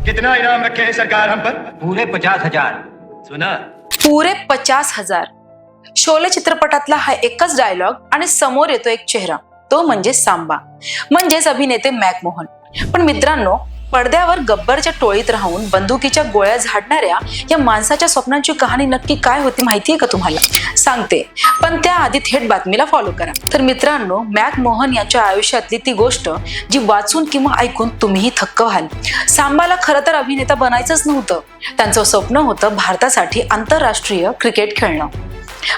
कितना इनाम रखे हैं सरकार हम पर? पूरे 50,000। सुना? पुरे 50,000। शोले चित्रपटातला हा एकच डायलॉग आणि समोर येतो एक चेहरा, तो म्हणजे सांबा, म्हणजेच अभिनेते मॅक मोहन। पण मित्रांनो, पडद्यावर गब्बरच्या टोळीत राहून बंदुकीच्या गोळ्या झाडणाऱ्या या माणसाच्या स्वप्नांची कहाणी नक्की काय होती माहितीये का तुम्हाला? सांगते, पण त्याआधी थेट बातमीला फॉलो करा। तर मित्रांनो, मॅक मोहन यांच्या आयुष्यातली ती गोष्ट जी वाचून किंवा ऐकून तुम्हीही थक्क व्हाल। सांबाला खरं तर अभिनेता बनायचंच नव्हतं, त्यांचं स्वप्न होतं भारतासाठी आंतरराष्ट्रीय क्रिकेट खेळणं।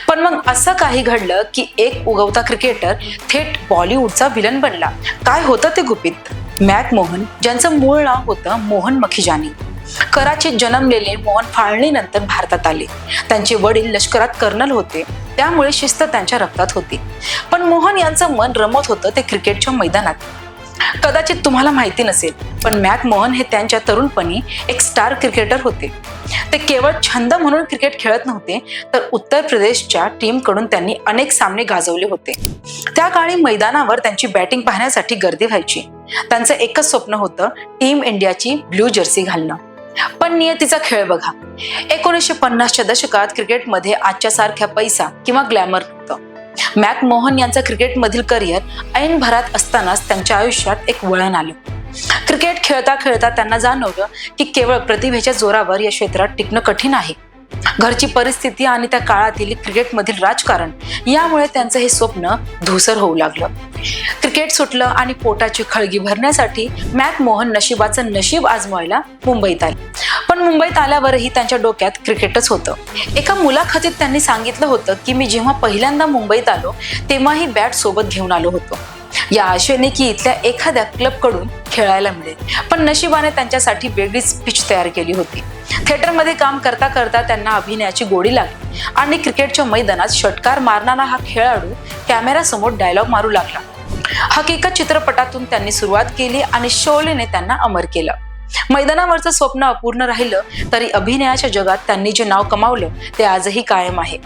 पण मग असं काही घडलं की एक उगवता क्रिकेटर थेट बॉलिवूडचा विलन बनला। काय होतं ते गुपित? मॅक मोहन, ज्यांचं मूळ नाव होतं मोहन मखिजानी, कराचीत जन्मलेले मोहन फाळणीनंतर भारतात आले। त्यांचे वडील लष्करात कर्नल होते, त्यामुळे शिस्त त्यांच्या रक्तात होती। पण मोहन यांचं मन रमत होतं ते क्रिकेटच्या मैदानात। कदाचित तुम्हाला माहिती नसेल, पण मॅक मोहन हे त्यांच्या तरुणपणी एक स्टार क्रिकेटर होते। ते केवळ छंद म्हणून क्रिकेट खेळत नव्हते, तर उत्तर प्रदेशच्या टीमकडून त्यांनी अनेक सामने गाजवले होते। त्या काळी मैदानावर त्यांची बॅटिंग पाहण्यासाठी गर्दी व्हायची। त्यांचं एकच स्वप्न होतं टीम इंडियाची ब्लू जर्सी घालणं। पण नियतीचा खेळ बघा, 1950च्या दशकात क्रिकेटमध्ये आजच्या सारख्या पैसा किंवा ग्लॅमर नव्हतं। मॅक मोहन यांचं क्रिकेटमधील करिअर ऐन भरात असतानाच त्यांच्या आयुष्यात एक वळण आलं। क्रिकेट खेळता खेळता त्यांना जाणवलं की केवळ प्रतिभेच्या जोरावर या क्षेत्रात टिकणं कठीण आहे। घरची परिस्थिती आणि त्या काळातील क्रिकेटमधील राजकारण यामुळे त्यांचं हे स्वप्न धूसर होऊ लागलं। क्रिकेट सुटलं आणि पोटाची खळगी भरण्यासाठी मॅक मोहन नशिबाचं नशीब आजमावायला मुंबईत आले। पण मुंबईत आल्यावरही त्यांच्या डोक्यात क्रिकेटच होतं। एका मुलाखतीत त्यांनी सांगितलं होतं की मी जेव्हा पहिल्यांदा मुंबईत आलो तेव्हाही बॅट सोबत घेऊन आलो होतो, या आशेने की इथल्या एखाद्या क्लबकडून खेळायला मिळेल। पण नशिबाने त्यांच्यासाठी वेगळीच पिच तयार केली होती। थिएटरमध्ये काम करता करता त्यांना अभिनयाची गोडी लागली आणि क्रिकेटच्या मैदानात षटकार मारणारा हा खेळाडू कॅमेऱ्यासमोर डायलॉग मारू लागला। हकीकत चित्रपटातून त्यांनी सुरुवात केली आणि शोलेने त्यांना अमर केलं। मैदानावरचं स्वप्न अपूर्ण राहिलं तरी अभिनयाच्या जगात त्यांनी जे नाव कमावलं ते आजही कायम आहे।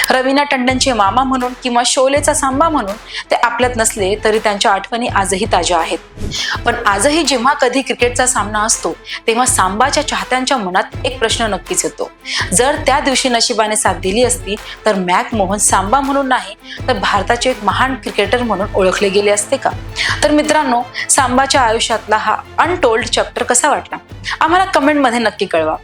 रवीना टंडनचे मामा म्हणून किंवा शोलेचा सांबा म्हणून ते आपल्यात नसले तरी त्यांच्या आठवणी आजही ताज्या आहेत। पण आजही जेव्हा कधी क्रिकेटचा सामना असतो तेव्हा सांबाच्या चाहत्यांच्या मनात एक प्रश्न नक्कीच येतो, जर त्या दिवशी नशिबाने साथ दिली असती तर मॅक मोहन सांबा म्हणून नाही तर भारताचे एक महान क्रिकेटर म्हणून ओळखले गेले असते का? तर मित्रांनो, सांबाच्या आयुष्यातला हा अनटोल्ड चॅप्टर कसा वाटला आम्हाला कमेंटमध्ये नक्की कळवा।